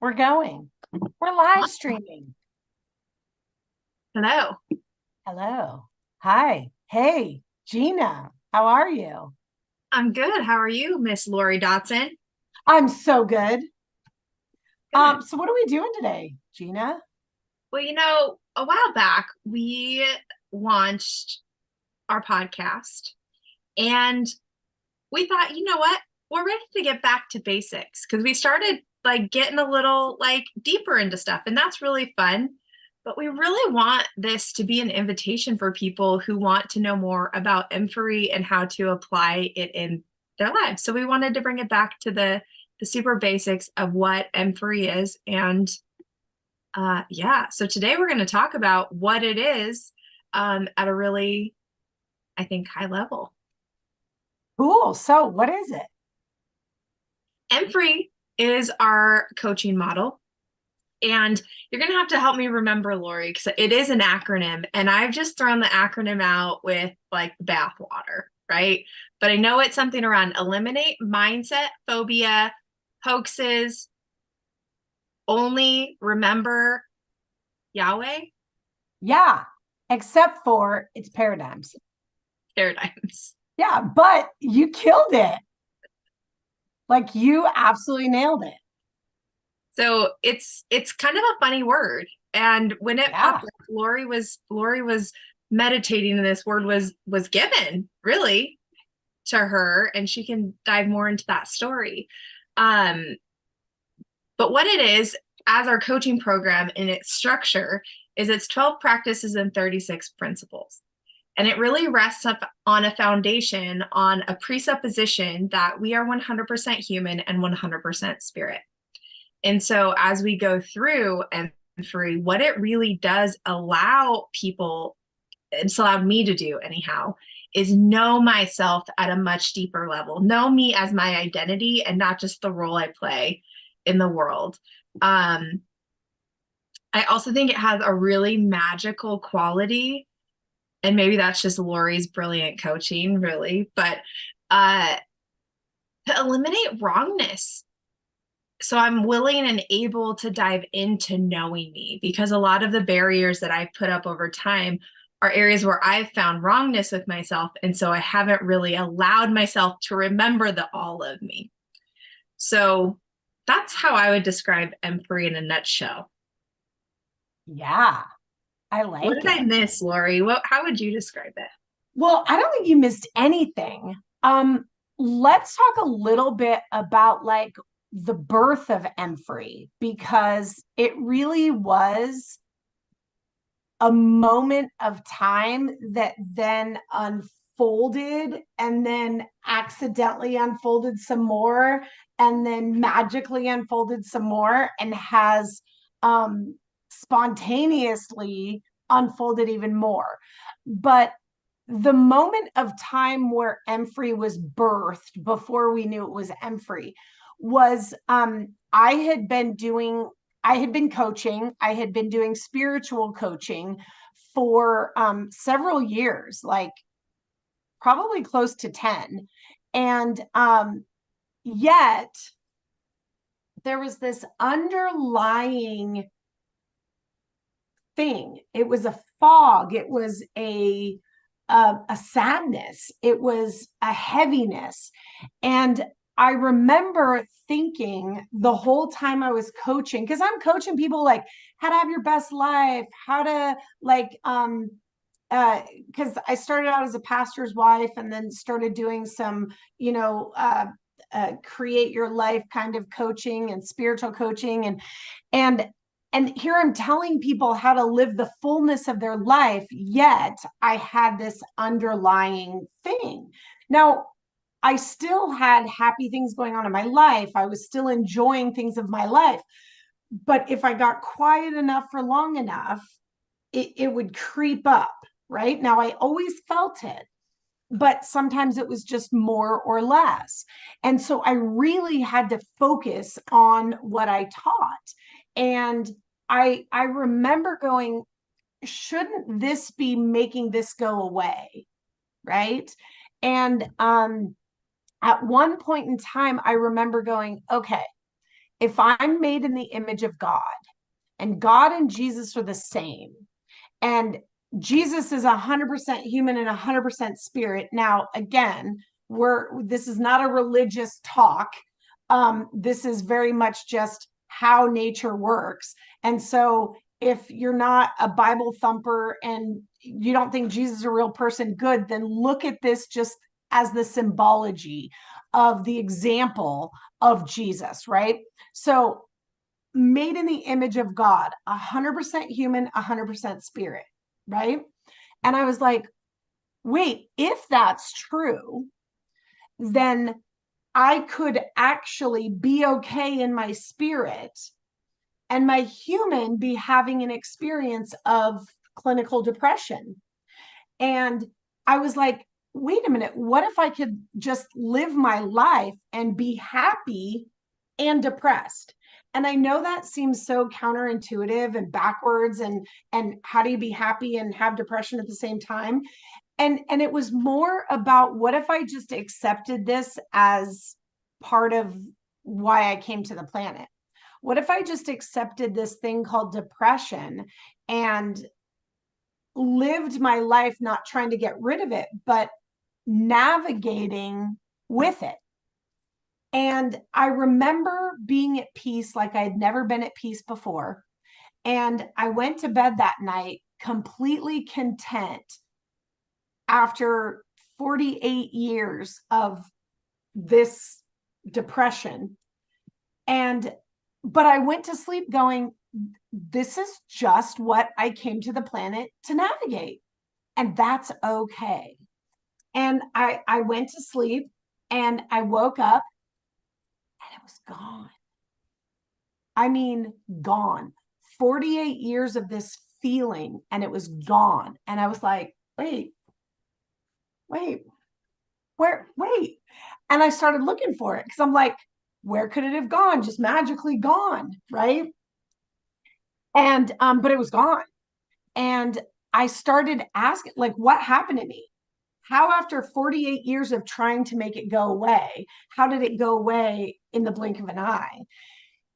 We're going. We're live streaming. Hello. Hello. Hi. Hey, Gina. How are you? I'm good. How are you, Miss Lori Dotson? I'm so good. Good. So what are we doing today, Gina? Well, a while back we launched our podcast and we thought, you know what? We're ready to get back to basics because we started like getting a little like deeper into stuff, and that's really fun. But we really want this to be an invitation for people who want to know more about Emfree and how to apply it in their lives. So we wanted to bring it back to the super basics of what Emfree is. And yeah, so today we're going to talk about what it is at a really, I think, high level. Cool. So what is it? Emfree is our coaching model. And you're going to have to help me remember, Lori, because it is an acronym. And I've just thrown the acronym out with like bathwater, right? But I know it's something around eliminate mindset, phobia, hoaxes, only remember Yahweh Yeah, except for it's paradigms. paradigms. Yeah, but you killed it. Like you absolutely nailed it. So it's kind of a funny word. And when it Yeah. popped up, Lori was meditating and this word was given really to her, and she can dive more into that story. Um, but what it is as our coaching program in its structure is it's 12 practices and 36 principles. And it really rests up on a foundation, on a presupposition that we are 100% human and 100% spirit. And so as we go through and free, what it really does allow people, it's allowed me to do anyhow, is know myself at a much deeper level, know me as my identity and not just the role I play in the world. Um, I also think it has a really magical quality, and maybe that's just Lori's brilliant coaching, really, but uh, to eliminate wrongness. So I'm willing and able to dive into knowing me because a lot of the barriers that I've put up over time are areas where I've found wrongness with myself. And so I haven't really allowed myself to remember the all of me. So that's how I would describe Emfree in a nutshell. Yeah. I What like did I it. miss, Lori? How would you describe it? Well, I don't think you missed anything. Let's talk a little bit about like the birth of Emfree because it really was a moment of time that then unfolded and then accidentally unfolded some more and then magically unfolded some more and has spontaneously unfolded even more. But the moment of time where Emfree was birthed before we knew it was Emfree was I had been coaching, I had been doing spiritual coaching for several years, like probably close to 10. And yet there was this underlying thing. It was a fog, it was a sadness, it was a heaviness. And I remember thinking the whole time I was coaching, because I'm coaching people like how to have your best life, how to like because I started out as a pastor's wife and then started doing some, you know, create your life kind of coaching and spiritual coaching and and here I'm telling people how to live the fullness of their life, yet I had this underlying thing. Now, I still had happy things going on in my life. I was still enjoying things of my life. But if I got quiet enough for long enough, it would creep up, right? Now, I always felt it, but sometimes it was just more or less. And so I really had to focus on what I taught. And I remember going, shouldn't this be making this go away? Right. And at one point in time, I remember going, okay, if I'm made in the image of God, and God and Jesus are the same, and Jesus is 100% human and 100% spirit. Now, again, this is not a religious talk. This is very much just how nature works. And so if you're not a Bible thumper and you don't think Jesus is a real person, good, then look at this just as the symbology of the example of Jesus, right? So made in the image of God, 100% human, 100% spirit, right? And I was like, wait, if that's true, then I could actually be okay in my spirit and my human be having an experience of clinical depression. And I was like, wait a minute, what if I could just live my life and be happy and depressed? And I know that seems so counterintuitive and backwards, and how do you be happy and have depression at the same time? And it was more about, what if I just accepted this as part of why I came to the planet? What if I just accepted this thing called depression and lived my life not trying to get rid of it, but navigating with it? And I remember being at peace like I'd never been at peace before. And I went to bed that night completely content after 48 years of this depression. But I went to sleep going, this is just what I came to the planet to navigate. And that's okay. And I went to sleep and I woke up and it was gone. I mean, gone. 48 years of this feeling and it was gone. And I was like, wait, wait, wait. And I started looking for it because I'm like, where could it have gone? Just magically gone, right? And but it was gone. And I started asking, like, what happened to me? How, after 48 years of trying to make it go away, how did it go away in the blink of an eye?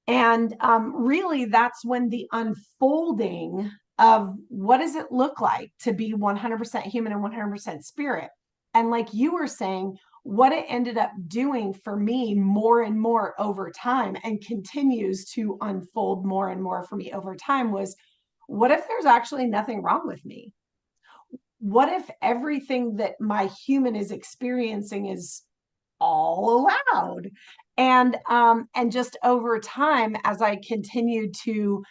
And really, that's when the unfolding of what does it look like to be 100% human and 100% spirit. And like you were saying, what it ended up doing for me more and more over time, and continues to unfold more and more for me over time, was, what if there's actually nothing wrong with me? What if everything that my human is experiencing is all allowed? And just over time, as I continued to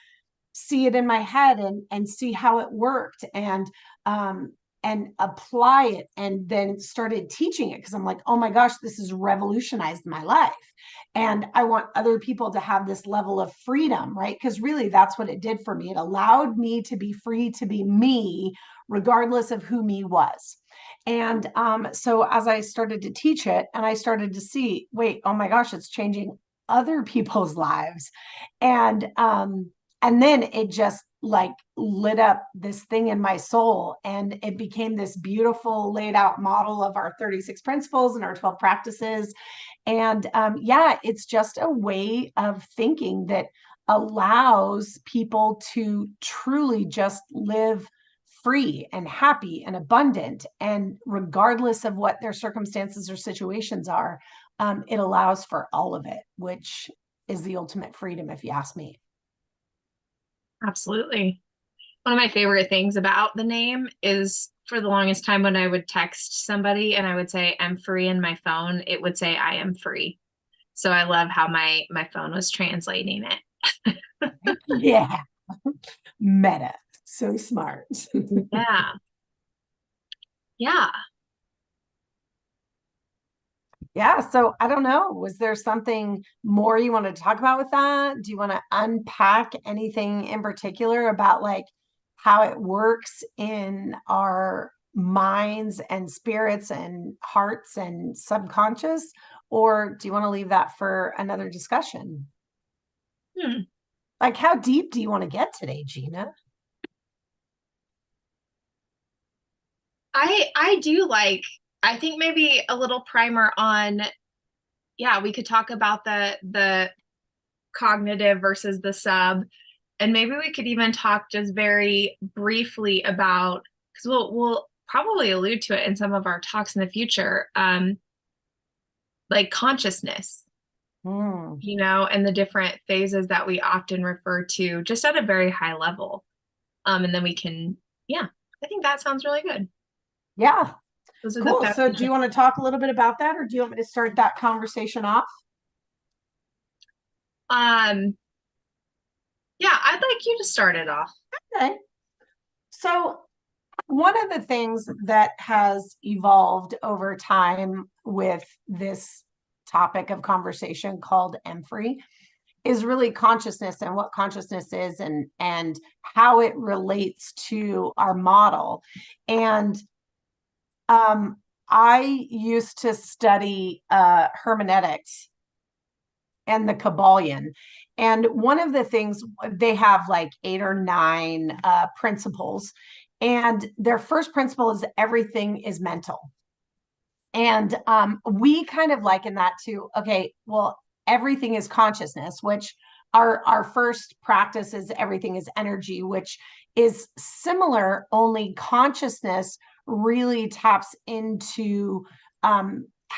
see it in my head and see how it worked, and apply it, and then started teaching it, because I'm like, oh my gosh, this has revolutionized my life, and I want other people to have this level of freedom, right? Because really, that's what it did for me. It allowed me to be free to be me, regardless of who me was. And so as I started to teach it, and I started to see, wait, oh my gosh, it's changing other people's lives. And then it just like lit up this thing in my soul, and it became this beautiful laid out model of our 36 principles and our 12 practices. And yeah, it's just a way of thinking that allows people to truly just live free and happy and abundant, and regardless of what their circumstances or situations are, it allows for all of it, which is the ultimate freedom, if you ask me. Absolutely. One of my favorite things about the name is, for the longest time, when I would text somebody and I would say I'm free in my phone, it would say I am free. So I love how my phone was translating it. Yeah. Meta. So smart. Yeah. Yeah. Yeah. So I don't know. Was there something more you want to talk about with that? Do you want to unpack anything in particular about like how it works in our minds and spirits and hearts and subconscious? Or do you want to leave that for another discussion? Hmm. Like, how deep do you want to get today, Gina? I do like, I think maybe a little primer on, yeah, we could talk about the cognitive versus the sub. And maybe we could even talk just very briefly about, because we'll probably allude to it in some of our talks in the future, like consciousness, and the different phases that we often refer to just at a very high level. And then we can, yeah, I think that sounds really good. Yeah. Those are Cool. the So do you want to talk a little bit about that, or do you want me to start that conversation off? Yeah, I'd like you to start it off. Okay. So one of the things that has evolved over time with this topic of conversation called EMFRI is really consciousness and what consciousness is and how it relates to our model. And I used to study hermeneutics and the Kabbalion. And one of the things, they have like 8 or 9 principles. And their first principle is everything is mental. And we kind of liken that to, okay, well, everything is consciousness, which our first practice is everything is energy, which is similar, only consciousness really taps into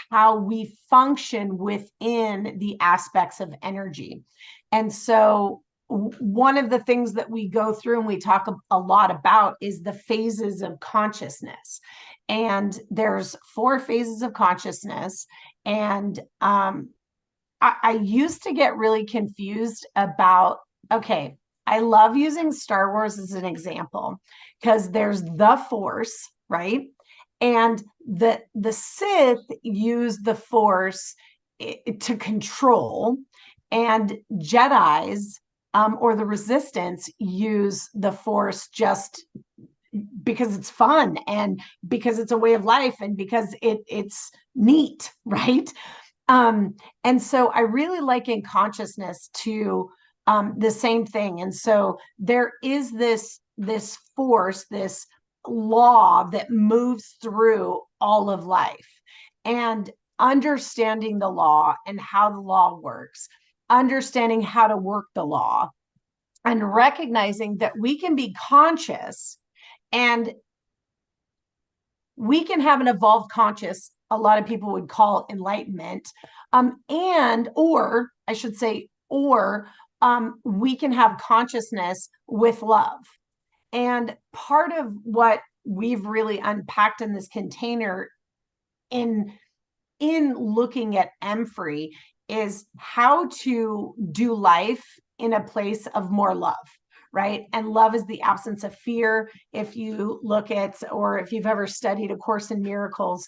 how we function within the aspects of energy. And so one of the things that we go through and we talk a lot about is the phases of consciousness. And there's 4 phases of consciousness. And I used to get really confused about, okay, I love using Star Wars as an example because there's the Force, right? And the Sith use the Force to control, and Jedis or the Resistance use the Force just because it's fun and because it's a way of life and because it's neat, right? And so I really liken consciousness to the same thing. And so there is this force, this law that moves through all of life. And understanding the law and how the law works, understanding how to work the law, and recognizing that we can be conscious and we can have an evolved conscious, a lot of people would call enlightenment, and or I should say, or we can have consciousness with love. And part of what we've really unpacked in this container in looking at EMFRI is how to do life in a place of more love, right? And love is the absence of fear. If you look at, or if you've ever studied A Course in Miracles,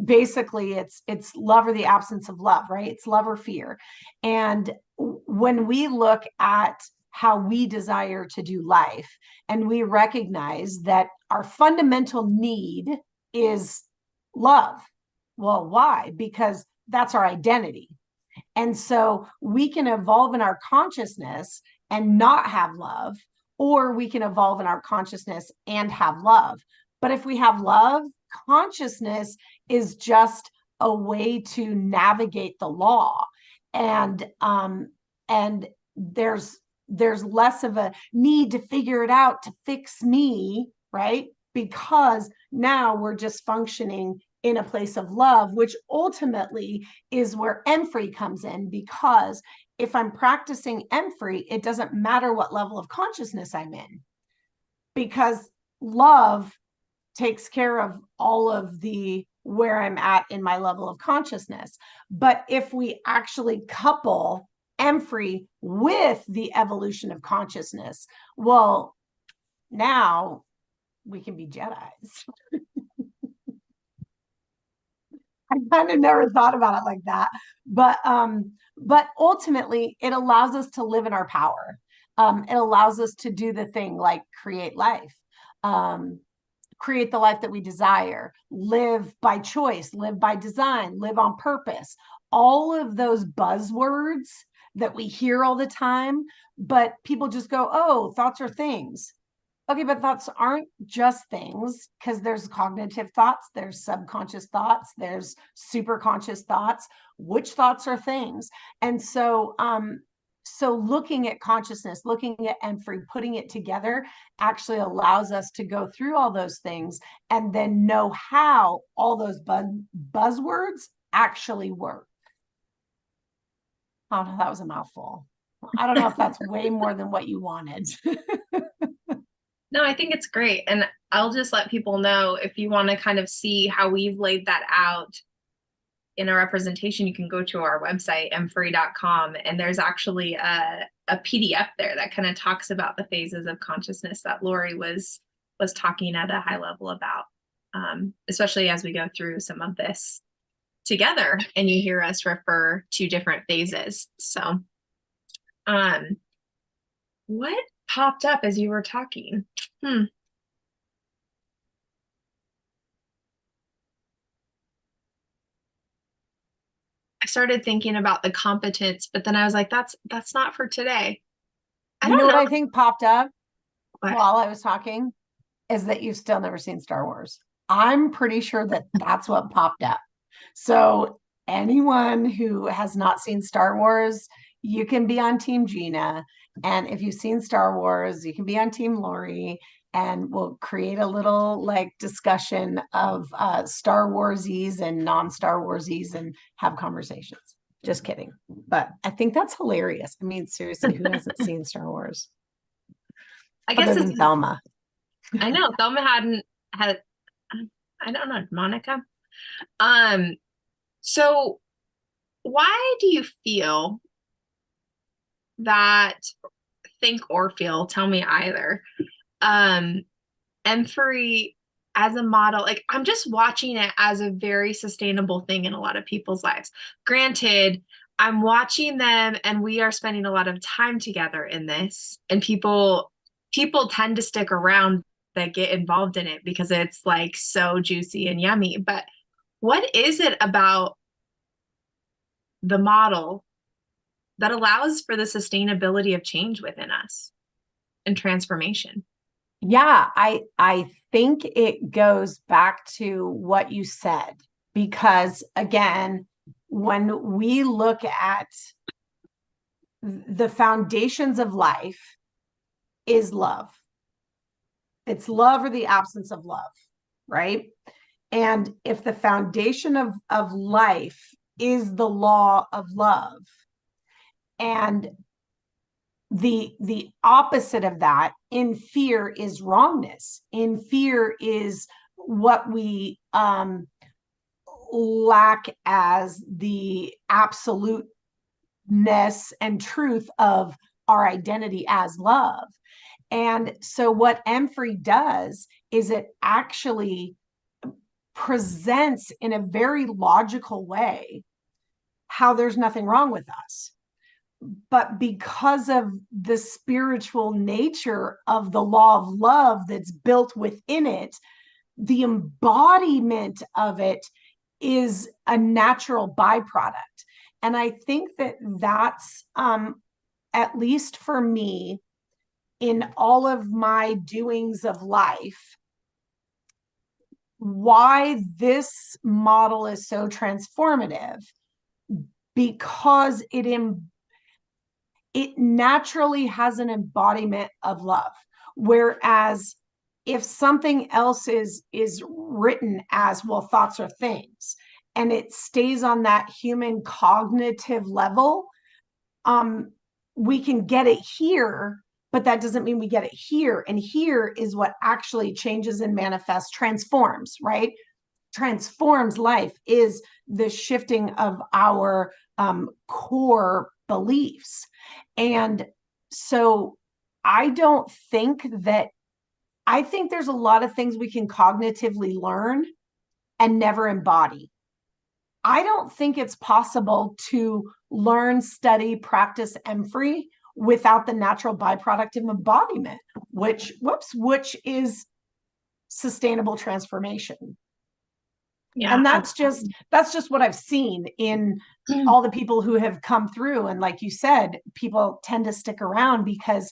basically it's love or the absence of love, right? It's love or fear. And when we look at how we desire to do life, and we recognize that our fundamental need is love. Well, why? Because that's our identity. And so we can evolve in our consciousness and not have love, or we can evolve in our consciousness and have love. But if we have love, consciousness is just a way to navigate the law. And there's less of a need to figure it out to fix me, right? Because now we're just functioning in a place of love, which ultimately is where EMFRI comes in. Because if I'm practicing EMFRI, it doesn't matter what level of consciousness I'm in, because love takes care of all of the where I'm at in my level of consciousness. But if we actually couple EMFRI with the evolution of consciousness, well, now we can be Jedis. I kind of never thought about it like that, but ultimately it allows us to live in our power. It allows us to do the thing like create life, create the life that we desire, live by choice, live by design, live on purpose. All of those buzzwords that we hear all the time, but people just go, oh, thoughts are things. Okay, but thoughts aren't just things, because there's cognitive thoughts, there's subconscious thoughts, there's superconscious thoughts. Which thoughts are things? And so so looking at consciousness, looking at Emfrey, putting it together actually allows us to go through all those things and then know how all those buzzwords actually work. Oh, that was a mouthful. I don't know if that's way more than what you wanted. No, I think it's great. And I'll just let people know, if you want to kind of see how we've laid that out in a representation, you can go to our website, emfrey.com, and there's actually a PDF there that kind of talks about the phases of consciousness that Lori was talking at a high level about, especially as we go through some of this together and you hear us refer to different phases. So what popped up as you were talking? I started thinking about the competence, but then I was like, that's not for today. You know what I think popped up What? while I was talking is that you've still never seen Star Wars. I'm pretty sure that that's what popped up. So anyone who has not seen Star Wars, you can be on Team Gina. And if you've seen Star Wars, you can be on Team Lori. And we'll create a little like discussion of Star Warsies and non-Star Warsies and have conversations. Just kidding. But I think that's hilarious. I mean, seriously, who hasn't seen Star Wars? I guess Other than Thelma. I know Thelma had I don't know, Monica. So why do you feel that, think or feel, tell me either, Emfrey as a model, like I'm just watching it as a very sustainable thing in a lot of people's lives. Granted, I'm watching them and we are spending a lot of time together in this, and people tend to stick around that get involved in it because it's like so juicy and yummy. But what is it about the model that allows for the sustainability of change within us and transformation? Yeah, I think it goes back to what you said, because again, when we look at the foundations of life is love. It's love or the absence of love, right? And if the foundation of life is the law of love, and the opposite of that in fear is wrongness. In fear is what we lack as the absoluteness and truth of our identity as love. And so what Emfrey does is it actually presents in a very logical way how there's nothing wrong with us. But because of the spiritual nature of the law of love that's built within it, the embodiment of it is a natural byproduct. And I think that that's, at least for me, in all of my doings of life, why this model is so transformative, because it naturally has an embodiment of love. Whereas if something else is written as, well, thoughts are things, and it stays on that human cognitive level, we can get it here, but that doesn't mean we get it here. And here is what actually changes and manifests, transforms, right? Transforms life is the shifting of our core beliefs. And so I think there's a lot of things we can cognitively learn and never embody. I don't think it's possible to learn, study, practice Emfrey without the natural byproduct of embodiment, which is sustainable transformation. Yeah. And that's just what I've seen in all the people who have come through. And like you said, people tend to stick around because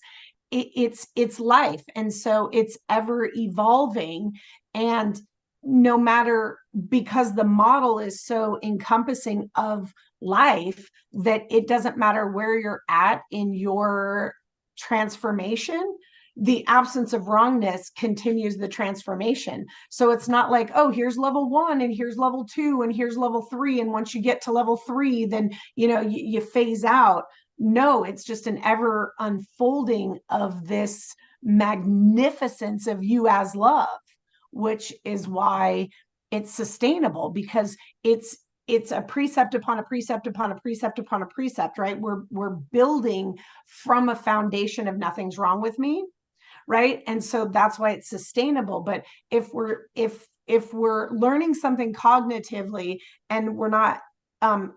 it's life. And so it's ever evolving. And no matter, because the model is so encompassing of life, that it doesn't matter where you're at in your transformation, the absence of wrongness continues the transformation. So it's not like, oh, here's level 1 and here's level 2 and here's level 3, and once you get to level 3, then you phase out. No, it's just an ever unfolding of this magnificence of you as love, which is why it's sustainable, because it's a precept upon a precept upon a precept upon a precept, right? We're building from a foundation of nothing's wrong with me, right? And so that's why it's sustainable. But if we're learning something cognitively and we're not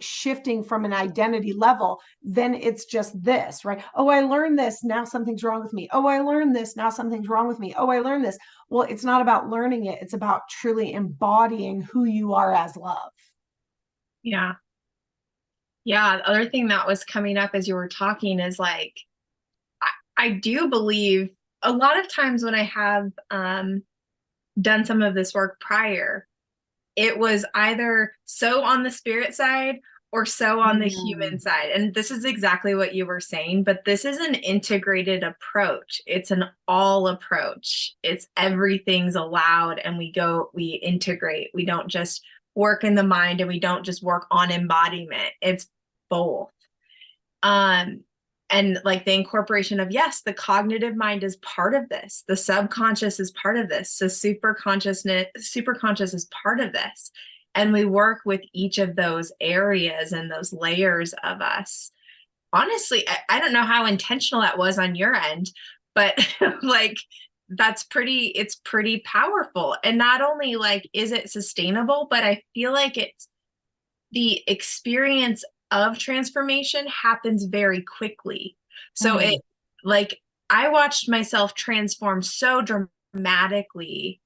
shifting from an identity level, then it's just this, right? Oh, I learned this, now something's wrong with me. Oh, I learned this, now something's wrong with me. Oh, I learned this. Well, it's not about learning it. It's about truly embodying who you are as love. Yeah. Yeah. The other thing that was coming up as you were talking is like, I do believe a lot of times when I have done some of this work prior, it was either so on the spirit side or so on the human side. And this is exactly what you were saying, but this is an integrated approach. It's an all approach. It's everything's allowed and we integrate. We don't just work in the mind and we don't just work on embodiment. It's both. And like the incorporation of, yes, the cognitive mind is part of this. The subconscious is part of this. The superconscious is part of this. And we work with each of those areas and those layers of us. Honestly, I don't know how intentional that was on your end, but like it's pretty powerful. And not only like, is it sustainable, but I feel like it's the experience of transformation happens very quickly. So it like I watched myself transform so dramatically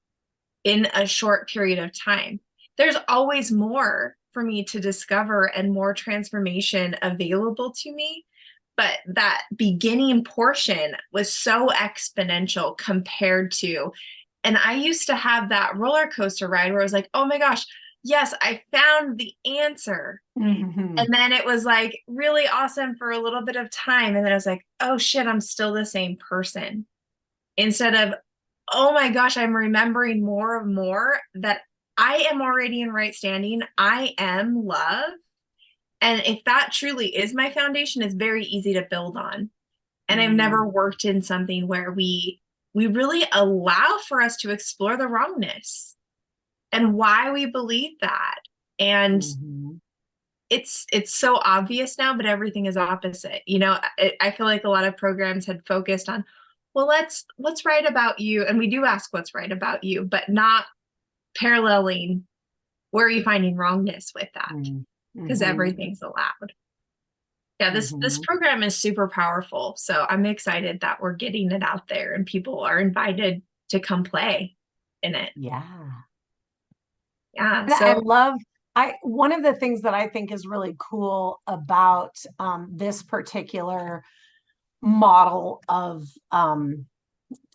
in a short period of time. There's always more for me to discover and more transformation available to me. But that beginning portion was so exponential compared to, and I used to have that roller coaster ride where I was like, oh my gosh, yes, I found the answer. Mm-hmm. And then it was like really awesome for a little bit of time. And then I was like, oh shit, I'm still the same person. Instead of, oh my gosh, I'm remembering more and more that I am already in right standing. I am love. And if that truly is my foundation, it's very easy to build on. And I've never worked in something where we really allow for us to explore the wrongness and why we believe that. And it's so obvious now, but everything is opposite. You know, I feel like a lot of programs had focused on, well, what's right about you. And we do ask what's right about you, but not paralleling where are you finding wrongness with that, because everything's allowed. Yeah, this program is super powerful. So I'm excited that we're getting it out there and people are invited to come play in it. Yeah. Yeah. And So I love, one of the things that I think is really cool about this particular model of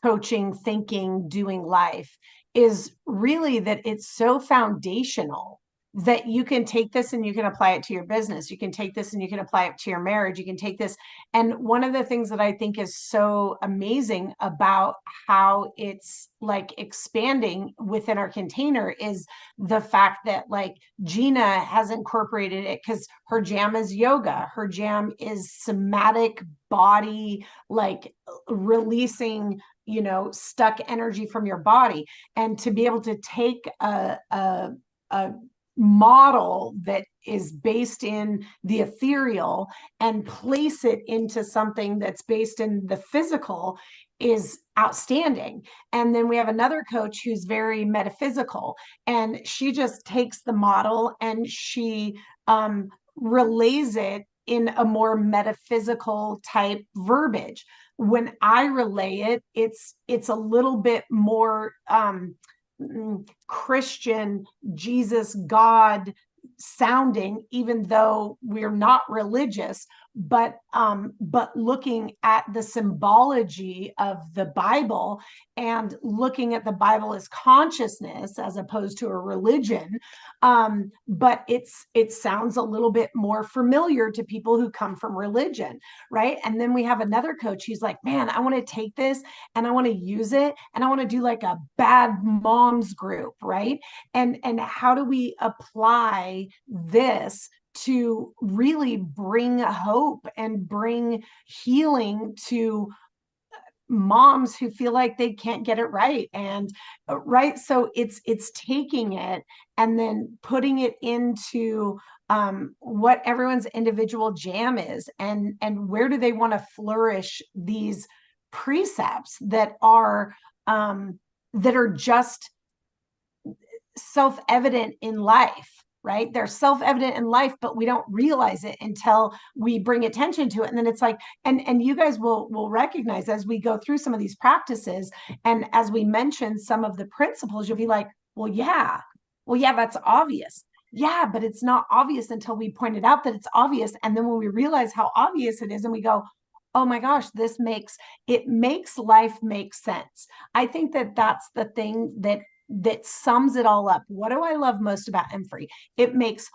coaching, thinking, doing life is really that it's so foundational that you can take this and you can apply it to your business. You can take this and you can apply it to your marriage. You can take this. And one of the things that I think is so amazing about how it's like expanding within our container is the fact that like Gina has incorporated it because her jam is yoga. Her jam is somatic body, like releasing stuck energy from your body, and to be able to take a model that is based in the ethereal and place it into something that's based in the physical is outstanding. And then we have another coach who's very metaphysical, and she just takes the model and she relays it in a more metaphysical type verbiage. When I relay it, it's a little bit more Christian, Jesus, God sounding, even though we're not religious. but looking at the symbology of the Bible and looking at the Bible as consciousness as opposed to a religion. But it sounds a little bit more familiar to people who come from religion, right? And then we have another coach. He's like, man, I want to take this and I want to use it and I want to do like a bad moms group, right? And how do we apply this to really bring hope and bring healing to moms who feel like they can't get it right? And right, so it's taking it and then putting it into what everyone's individual jam is, and where do they want to flourish these precepts that are just self-evident in life, right? They're self-evident in life, but we don't realize it until we bring attention to it. And then it's like, and you guys will recognize as we go through some of these practices, and as we mention some of the principles, you'll be like, well, yeah, that's obvious. Yeah, but it's not obvious until we point it out that it's obvious. And then when we realize how obvious it is, and we go, oh my gosh, it makes life make sense. I think that that's the thing that sums it all up. What do I love most about MFree? It makes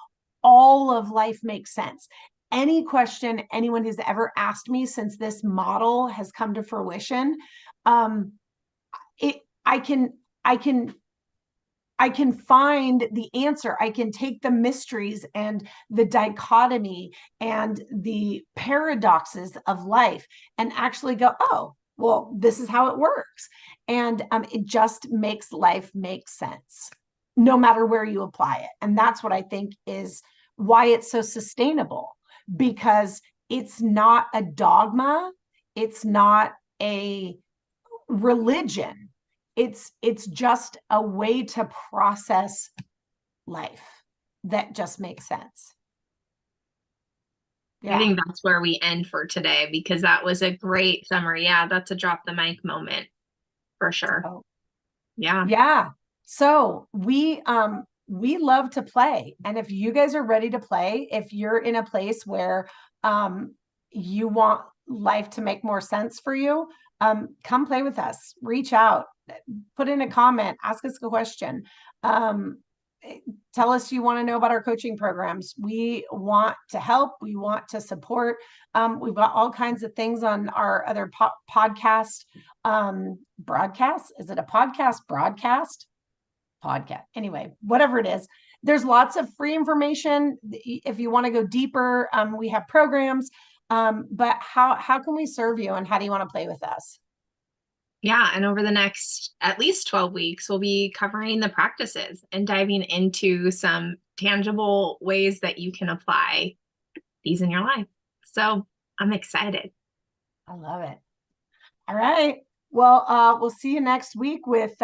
all of life make sense. Any question anyone has ever asked me since this model has come to fruition, I can find the answer. I can take the mysteries and the dichotomy and the paradoxes of life and actually go, oh, well, this is how it works. And it just makes life make sense, no matter where you apply it. And that's what I think is why it's so sustainable, because it's not a dogma. It's not a religion. It's just a way to process life that just makes sense. I Yeah. think that's where we end for today, because that was a great summary. Yeah, that's a drop the mic moment for sure. So, Yeah. yeah. So we love to play. And if you guys are ready to play, if you're in a place where you want life to make more sense for you, come play with us. Reach out, put in a comment, ask us a question. Tell us you want to know about our coaching programs. We want to help. We want to support. We've got all kinds of things on our other podcast broadcast. Is it a podcast broadcast? Podcast. Anyway, whatever it is, there's lots of free information. If you want to go deeper, we have programs. But how can we serve you, and how do you want to play with us? Yeah. And over the next at least 12 weeks, we'll be covering the practices and diving into some tangible ways that you can apply these in your life. So I'm excited. I love it. All right. Well, we'll see you next week with